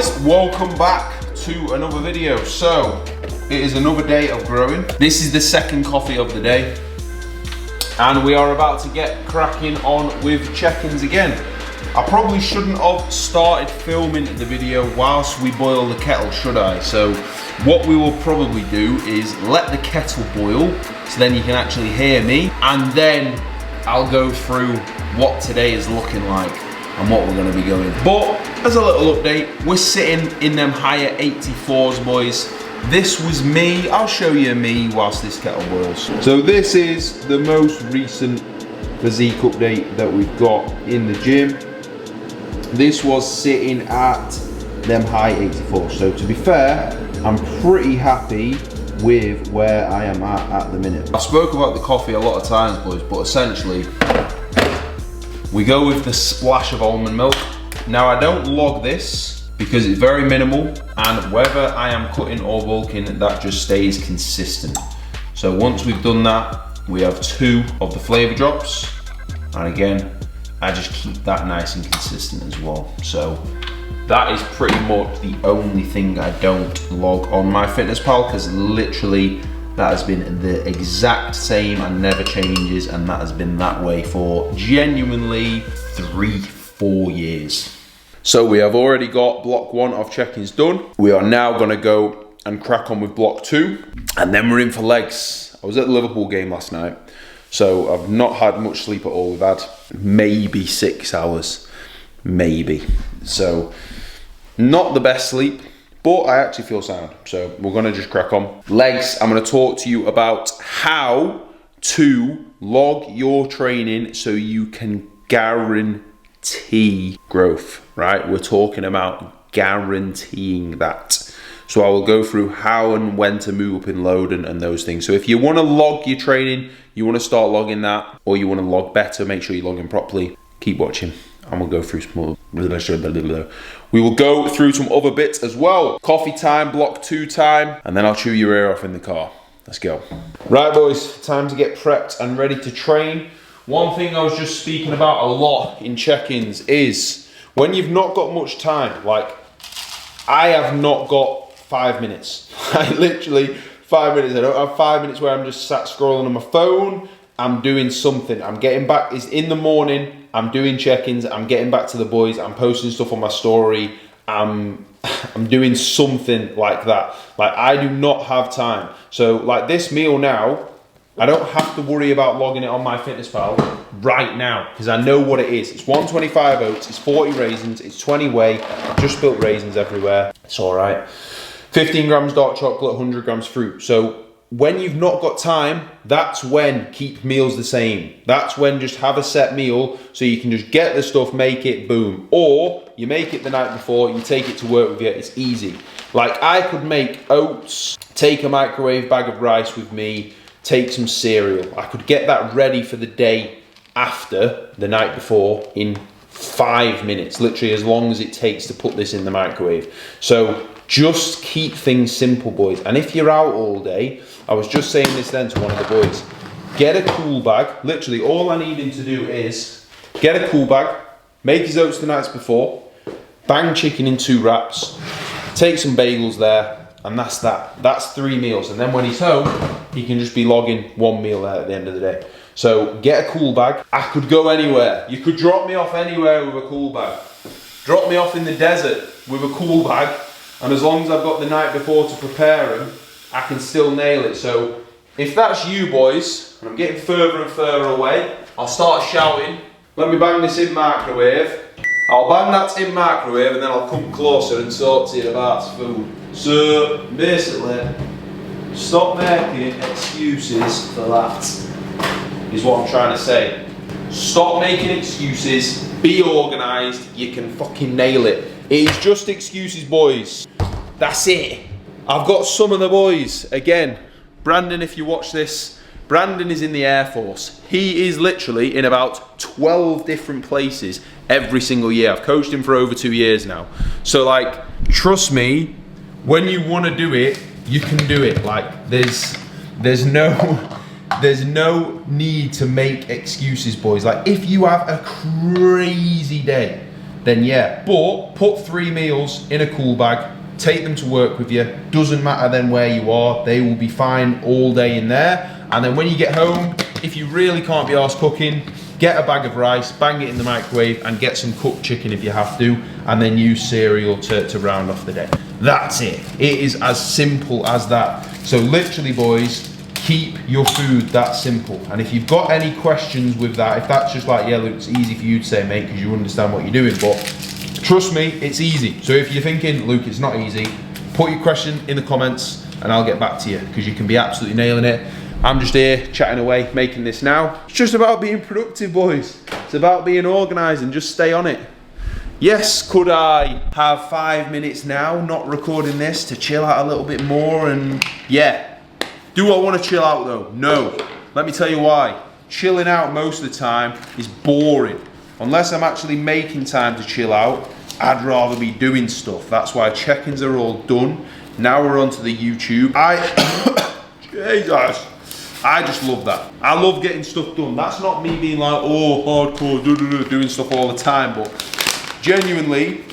Boys, welcome back to another video. So, it is another day of growing. This is the second coffee of the day. And we are about to get cracking on with check-ins again. I probably shouldn't have started filming the video whilst we boil the kettle, should I? So, what we will probably do is let the kettle boil, so then you can actually hear me, and then I'll go through what today is looking like and what we're gonna be going. But as a little update, we're sitting in them higher 84s, boys. This was me. I'll show you me whilst this kettle boils. So this is the most recent physique update that we've got in the gym. This was sitting at them high 84s. So to be fair, I'm pretty happy with where I am at the minute. I spoke about the coffee a lot of times, boys, but essentially, we go with the splash of almond milk. Now I don't log this because it's very minimal, and whether I am cutting or bulking, that just stays consistent. So once we've done that, we have 2 of the flavor drops, and again, I just keep that nice and consistent as well. So that is pretty much the only thing I don't log on MyFitnessPal, because literally that has been the exact same and never changes, and that has been that way for genuinely 3-4 years. So we have already got block 1 of check-ins done. We are now gonna go and crack on with block 2, and then we're in for legs. I was at the Liverpool game last night, so I've not had much sleep at all. We've had maybe 6 hours, maybe. So not the best sleep, but I actually feel sound, so we're gonna just crack on. Legs, I'm gonna talk to you about how to log your training so you can guarantee growth, right? We're talking about guaranteeing that. So I will go through how and when to move up in load and those things. So if you wanna log your training, you wanna start logging that, or you wanna log better, make sure you're logging properly, keep watching. And we'll go through some more. We will go through some other bits as well. Coffee time, block 2 time, and then I'll chew your ear off in the car. Let's go. Right, boys, time to get prepped and ready to train. One thing I was just speaking about a lot in check-ins is when you've not got much time, like I have not got 5 minutes. Like literally 5 minutes. I don't have 5 minutes where I'm just sat scrolling on my phone. I'm doing something. I'm getting back. It's in the morning. I'm doing check-ins. I'm getting back to the boys. I'm posting stuff on my story. I'm doing something like that. Like I do not have time. So like this meal now, I don't have to worry about logging it on MyFitnessPal right now because I know what it is. It's 125 oats. It's 40 raisins. It's 20 whey. I've just spilt raisins everywhere. It's all right. 15 grams dark chocolate, 100 grams fruit. So when you've not got time, that's when keep meals the same. That's when just have a set meal so you can just get the stuff, make it, boom. Or you make it the night before, you take it to work with you, it's easy. Like I could make oats, take a microwave bag of rice with me, take some cereal. I could get that ready for the day after the night before in 5 minutes, literally as long as it takes to put this in the microwave. So just keep things simple, boys. And if you're out all day, I was just saying this then to one of the boys, get a cool bag. Literally all I need him to do is get a cool bag, make his oats the nights before, bang chicken in 2 wraps, take some bagels there, and that's that. That's 3 meals. And then when he's home, he can just be logging 1 meal there at the end of the day. So get a cool bag. I could go anywhere. You could drop me off anywhere with a cool bag. Drop me off in the desert with a cool bag. And as long as I've got the night before to prepare them, I can still nail it. So if that's you, boys, and I'm getting further and further away, I'll start shouting, let me bang this in microwave. I'll bang that in microwave and then I'll come closer and talk to you about food. So basically, stop making excuses for that, is what I'm trying to say. Stop making excuses, be organised, you can fucking nail it. It is just excuses, boys. That's it. I've got some of the boys. Again, Brandon, if you watch this, Brandon is in the Air Force. He is literally in about 12 different places every single year. I've coached him for over 2 years now. So like, trust me, when you want to do it, you can do it. Like, there's no need to make excuses, boys. Like, if you have a crazy day, then yeah. But put 3 meals in a cool bag, take them to work with you. Doesn't matter then where you are, they will be fine all day in there. And then when you get home, if you really can't be arsed cooking, get a bag of rice, bang it in the microwave, and get some cooked chicken if you have to, and then use cereal to round off the day. That's it. It is as simple as that. So literally, boys, keep your food that simple. And if you've got any questions with that, if that's just like, yeah, look, it's easy for you to say, mate, because you understand what you're doing, but trust me, it's easy. So if you're thinking, Luke, it's not easy, put your question in the comments and I'll get back to you, because you can be absolutely nailing it. I'm just here chatting away, making this now. It's just about being productive, boys. It's about being organised and just stay on it. Yes, could I have 5 minutes now, not recording this, to chill out a little bit more? And yeah, do I want to chill out though? No. Let me tell you why. Chilling out most of the time is boring. Unless I'm actually making time to chill out, I'd rather be doing stuff. That's why check-ins are all done. Now we're on to the YouTube. Jesus. I just love that. I love getting stuff done. That's not me being like, oh, hardcore, doing stuff all the time, but genuinely,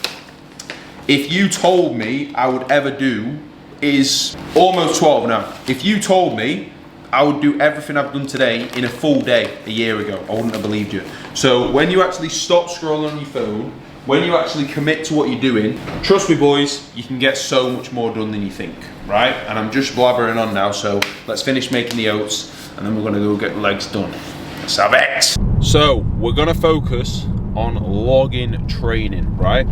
if you told me I would ever do is almost 12 now. If you told me I would do everything I've done today in a full day a year ago, I wouldn't have believed you. So when you actually stop scrolling on your phone, when you actually commit to what you're doing, trust me, boys, you can get so much more done than you think, right? And I'm just blabbering on now, so let's finish making the oats and then we're gonna go get the legs done. Let's have it. So we're gonna focus on logging training, right?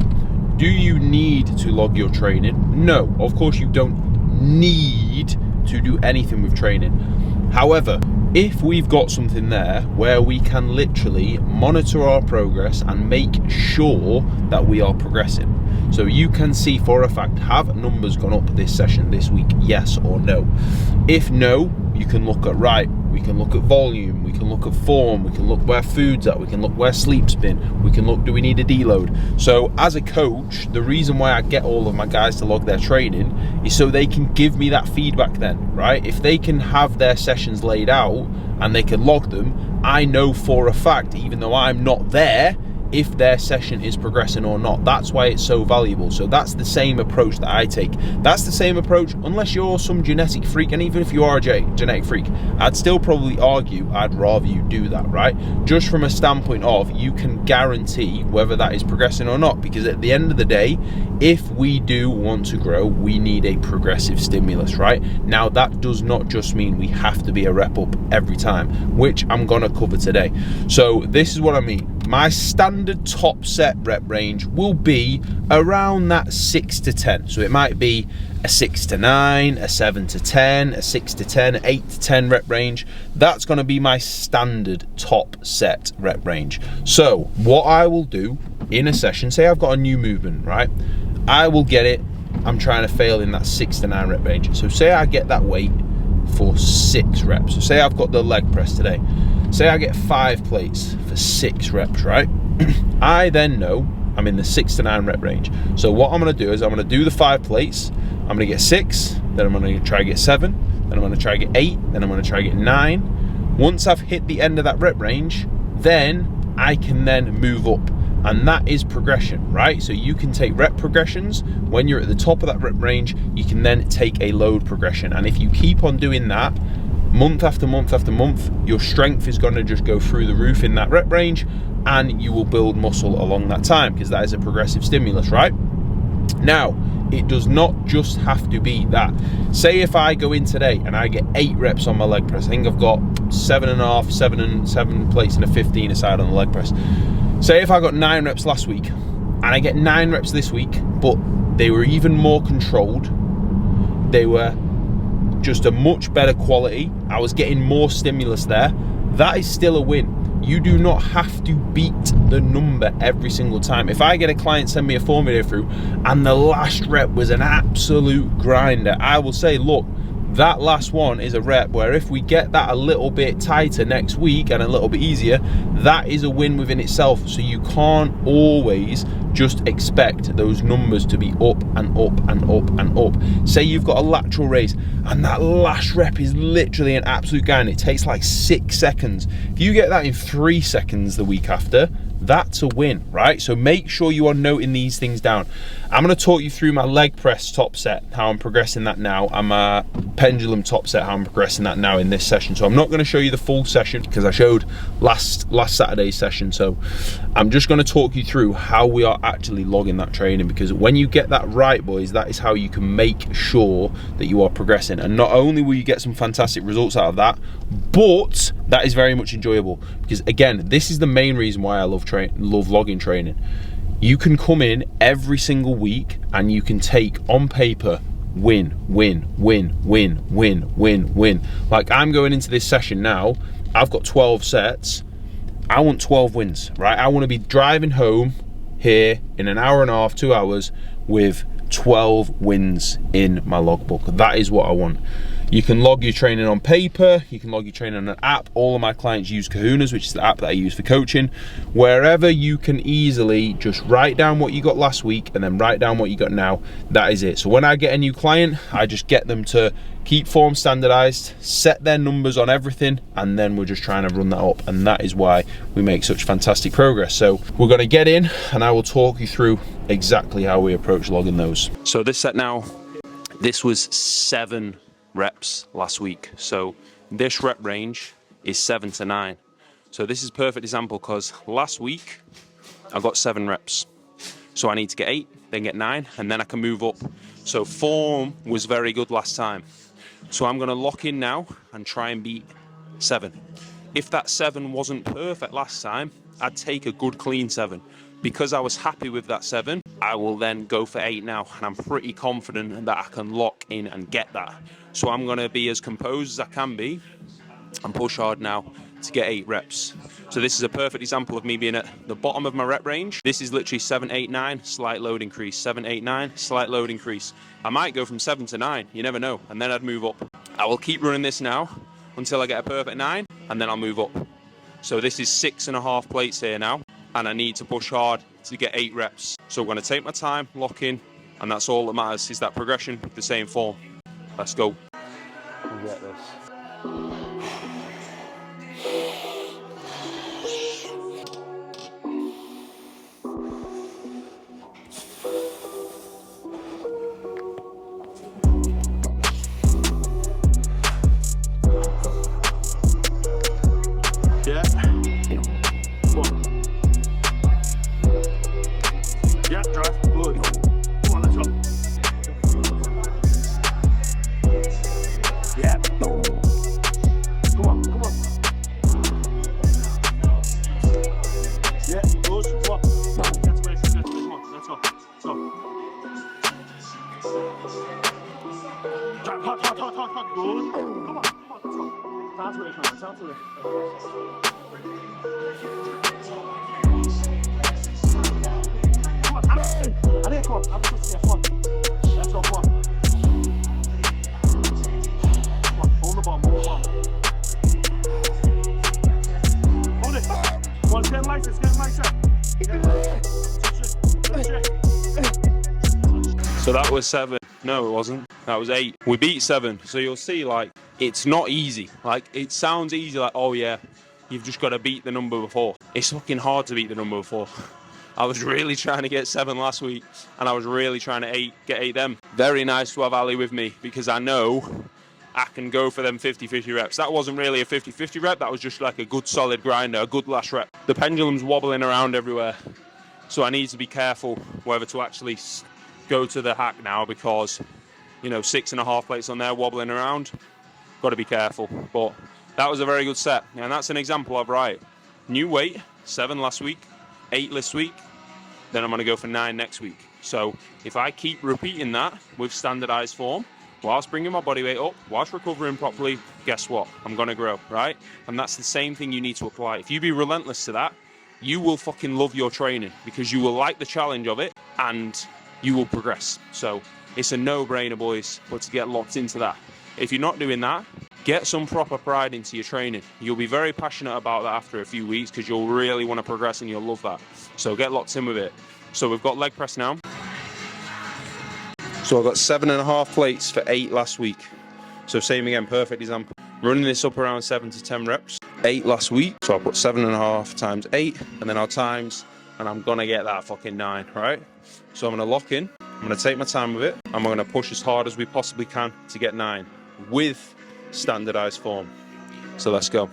Do you need to log your training? No, of course you don't need to do anything with training. However, if we've got something there where we can literally monitor our progress and make sure that we are progressing, so you can see for a fact, have numbers gone up this session, this week, yes or no? If no, you can look at, right, we can look at volume, we can look at form, we can look where food's at, we can look where sleep's been, we can look, do we need a deload? So as a coach, the reason why I get all of my guys to log their training is so they can give me that feedback then, right? If they can have their sessions laid out and they can log them, I know for a fact, even though I'm not there, if their session is progressing or not. That's why it's so valuable. So that's the same approach that I take. That's the same approach unless you're some genetic freak, and even if you are a genetic freak, I'd still probably argue I'd rather you do that, right? Just from a standpoint of you can guarantee whether that is progressing or not, because at the end of the day, if we do want to grow, we need a progressive stimulus, right? Now that does not just mean we have to be a rep up every time, which I'm gonna cover today. So this is what I mean. My standard top set rep range will be around that 6 to 10. So it might be a 6 to 9, a 7 to 10, a 6 to 10, 8 to 10 rep range. That's going to be my standard top set rep range. So what I will do in a session, say I've got a new movement, right? I will get it. I'm trying to fail in that 6 to 9 rep range. So say I get that weight for 6 reps. So say I've got the leg press today. Say I get 5 plates for 6 reps, right? I then know I'm in the 6 to 9 rep range. So what I'm gonna do is I'm gonna do the 5 plates, I'm gonna get 6, then I'm gonna try to get 7, then I'm gonna try to get 8, then I'm gonna try to get 9. Once I've hit the end of that rep range, then I can then move up. And that is progression, right? So you can take rep progressions. When you're at the top of that rep range, you can then take a load progression. And if you keep on doing that, month after month after month, your strength is going to just go through the roof in that rep range, and you will build muscle along that time, because that is a progressive stimulus, right? Now, it does not just have to be that. Say if I go in today and I get 8 reps on my leg press, I think I've got 7 plates and a 15 aside on the leg press. Say if I got 9 reps last week and I get 9 reps this week, but they were even more controlled, they were just a much better quality, I was getting more stimulus there, that is still a win. You do not have to beat the number every single time. If I get a client send me a form video through and the last rep was an absolute grinder, I will say, look, that last one is a rep where if we get that a little bit tighter next week and a little bit easier, that is a win within itself. So you can't always just expect those numbers to be up and up and up and up. Say you've got a lateral raise and that last rep is literally an absolute guy and it takes like 6 seconds. If you get that in 3 seconds the week after, That's a win, right? So make sure you are noting these things down. I'm going to talk you through my leg press top set, how I'm progressing that now, and my pendulum top set, how I'm progressing that now in this session. So I'm not going to show you the full session because I showed last Saturday's session. So I'm just going to talk you through how we are actually logging that training, because when you get that right, boys, that is how you can make sure that you are progressing. And not only will you get some fantastic results out of that, but that is very much enjoyable, because again, this is the main reason why I love logging training. You can come in every single week and you can take on paper win, win, win, win, win, win, win. Like I'm going into this session now, I've got 12 sets. I want 12 wins, right? I want to be driving home here in an hour and a half, 2 hours with 12 wins in my logbook. That is what I want. You can log your training on paper, you can log your training on an app. All of my clients use Kahunas, which is the app that I use for coaching. Wherever you can easily just write down what you got last week and then write down what you got now, that is it. So when I get a new client, I just get them to keep form standardized, set their numbers on everything, and then we're just trying to run that up. And that is why we make such fantastic progress. So we're gonna get in and I will talk you through exactly how we approach logging those. So this set now, this was 7 reps last week. So this rep range is 7 to 9. So this is a perfect example because last week I got 7 reps. So I need to get 8, then get 9, and then I can move up. So form was very good last time. So I'm gonna lock in now and try and beat 7. If that 7 wasn't perfect last time, I'd take a good clean 7. Because I was happy with that 7, I will then go for 8 now, and I'm pretty confident that I can lock in and get that. So I'm gonna be as composed as I can be and push hard now to get 8 reps. So this is a perfect example of me being at the bottom of my rep range. This is literally 7, 8, 9, slight load increase, 7, 8, 9, slight load increase. I might go from 7 to 9, you never know, and then I'd move up. I will keep running this now until I get a perfect 9, and then I'll move up. So this is 6.5 plates here now, and I need to push hard to get 8 reps. So I'm gonna take my time, lock in, and that's all that matters, is that progression with the same form. Let's go. We'll get this. Yeah. Come on. Yeah, drive. Good. Come on, let's go. Yeah. Come on, come on. Yeah, good. Come on. Get away, come on, let's go. Let's go. Drive, hot. Good. Come on, let's go. Sounds away, come on, sounds away. Come on, I didn't come on. I'm supposed to get fun. Let's go, come on. Come on, hold the bomb, hold the bomb. Hold it. Come on, it's getting lighter, it's getting lighter. So that was 7. No, it wasn't. That was 8. We beat 7. So you'll see, like, it's not easy. Like, it sounds easy, like, oh yeah, you've just got to beat the number before. It's fucking hard to beat the number before. I was really trying to get 7 last week, and I was really trying to get 8 them. Very nice to have Ali with me, because I know I can go for them 50-50 reps. That wasn't really a 50-50 rep, that was just like a good solid grinder, a good last rep. The pendulum's wobbling around everywhere, so I need to be careful whether to actually go to the hack now, because, you know, 6.5 plates on there wobbling around. Got to be careful. But that was a very good set, and that's an example of, right, new weight, 7 last week, 8 this week, then I'm going to go for 9 next week. So if I keep repeating that with standardized form, whilst bringing my body weight up, whilst recovering properly, guess what? I'm going to grow, right? And that's the same thing you need to apply. If you be relentless to that, you will fucking love your training, because you will like the challenge of it and you will progress. So it's a no-brainer, boys, but to get locked into that. If you're not doing that, get some proper pride into your training. You'll be very passionate about that after a few weeks, because you'll really want to progress and you'll love that. So get locked in with it. So we've got leg press now. So I've got 7.5 plates for 8 last week. So same again, perfect example. Running this up around 7 to 10 reps. 8 last week, so I'll put 7.5 times 8, and then I'll times, and I'm gonna get that fucking 9, right? So I'm gonna lock in, I'm gonna take my time with it, and I'm gonna push as hard as we possibly can to get 9 with standardized form. So let's go.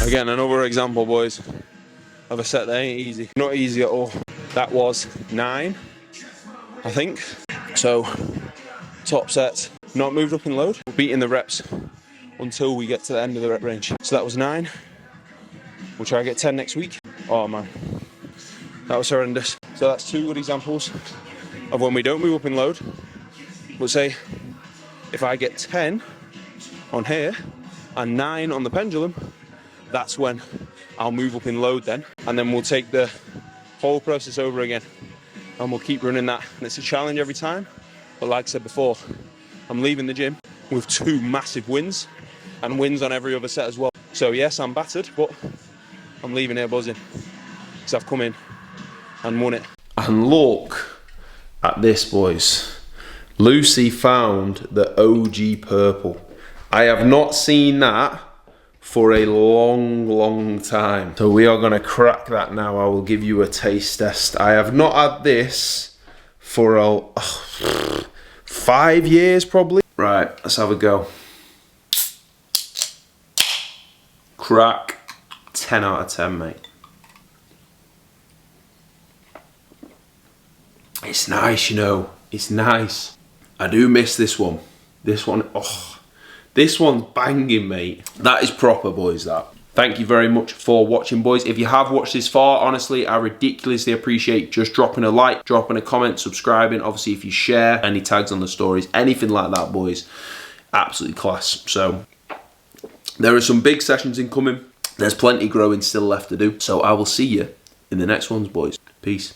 Again, another example, boys, of a set that ain't easy. Not easy at all. That was 9, I think. So, top set, not moved up in load. We're beating the reps until we get to the end of the rep range. So that was 9. We'll try to get 10 next week. Oh man, that was horrendous. So that's 2 good examples of when we don't move up in load. But say, if I get 10 on here and 9 on the pendulum, that's when I'll move up in load then. And then we'll take the whole process over again. And we'll keep running that. And it's a challenge every time. But like I said before, I'm leaving the gym with 2 massive wins. And wins on every other set as well. So yes, I'm battered, but I'm leaving here buzzing. Because I've come in and won it. And look at this, boys. Lucy found the OG purple. I have not seen that for a long time. So we are gonna crack that now. I will give you a taste test. I have not had this for 5 years probably. Right, let's have a go. Crack. 10 out of 10, mate. It's nice, you know. It's nice. I do miss this one. This one, oh. This one's banging, mate. That is proper, boys, that. Thank you very much for watching, boys. If you have watched this far, honestly, I ridiculously appreciate just dropping a like, dropping a comment, subscribing. Obviously, if you share any tags on the stories, anything like that, boys, absolutely class. So, there are some big sessions incoming. There's plenty growing still left to do. So, I will see you in the next ones, boys. Peace.